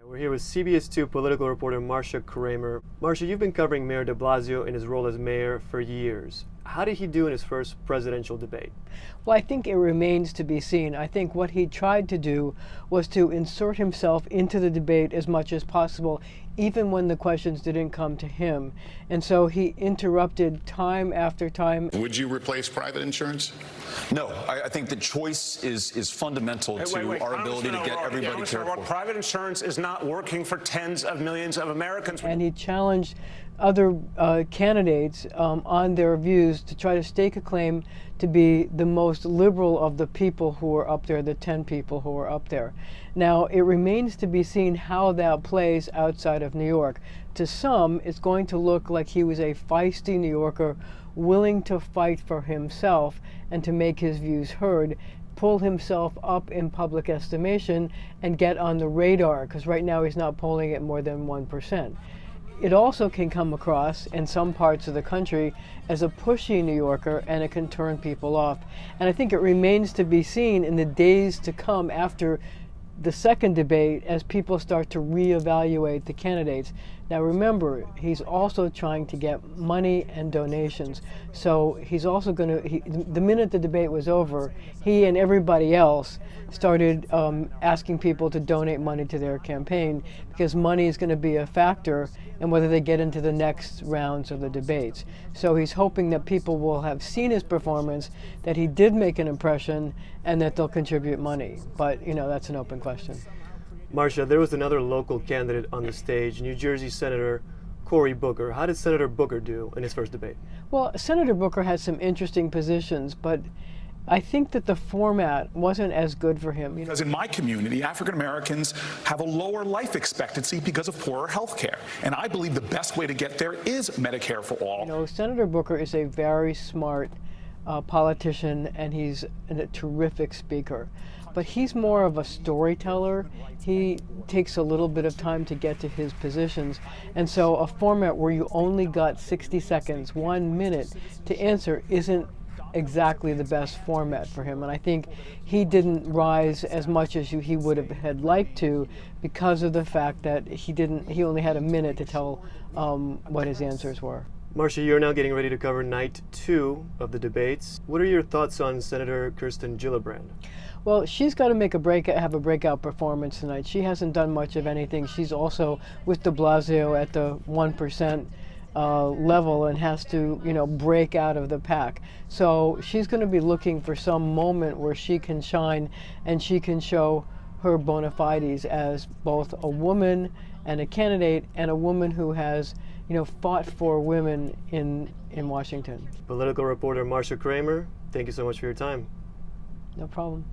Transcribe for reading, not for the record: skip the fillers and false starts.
We're here with CBS 2 political reporter Marcia Kramer. Marcia, you've been covering Mayor de Blasio in his role as mayor for years. How did he do in his first presidential debate? Well, I think it remains to be seen. I think what he tried to do was to insert himself into the debate as much as possible, even when the questions didn't come to him. And so he interrupted time after time. Would you replace private insurance? No, I think the choice is fundamental to our ability to get everybody cared for. Private insurance is not working for tens of millions of Americans. And he challenged other candidates on their views to try to stake a claim to be the most liberal of the people who are up there, the 10 people who are up there. Now, it remains to be seen how that plays outside of New York. To some, it's going to look like he was a feisty New Yorker willing to fight for himself and to make his views heard, pull himself up in public estimation, and get on the radar, because right now he's not polling at more than 1%. It also can come across in some parts of the country as a pushy New Yorker, and it can turn people off. And I think it remains to be seen in the days to come after the second debate as people start to reevaluate the candidates. Now remember, he's also trying to get money and donations. So he's also going to, the minute the debate was over, he and everybody else started asking people to donate money to their campaign, because money is going to be a factor in whether they get into the next rounds of the debates. So he's hoping that people will have seen his performance, that he did make an impression, and that they'll contribute money. But, you know, that's an open question. Marcia, there was another local candidate on the stage, New Jersey Senator Cory Booker. How did Senator Booker do in his first debate? Well, Senator Booker has some interesting positions, but I think that the format wasn't as good for him. Because in my community, African Americans have a lower life expectancy because of poorer health care. And I believe the best way to get there is Medicare for all. You know, Senator Booker is a very smart politician, and he's a terrific speaker. But he's more of a storyteller. He takes a little bit of time to get to his positions. And so a format where you only got 60 seconds, 1 minute to answer isn't exactly the best format for him. And I think he didn't rise as much as he would have had liked to, because of the fact that he only had a minute to tell what his answers were. Marcia, you're now getting ready to cover night 2 of the debates. What are your thoughts on Senator Kirsten Gillibrand? Well, she's got to have a breakout performance tonight. She hasn't done much of anything. She's also with de Blasio at the 1% level and has to, you know, break out of the pack. So she's going to be looking for some moment where she can shine and she can show her bona fides as both a woman and a candidate, and a woman who has, you know, fought for women in Washington. Political reporter Marcia Kramer, thank you so much for your time. No problem.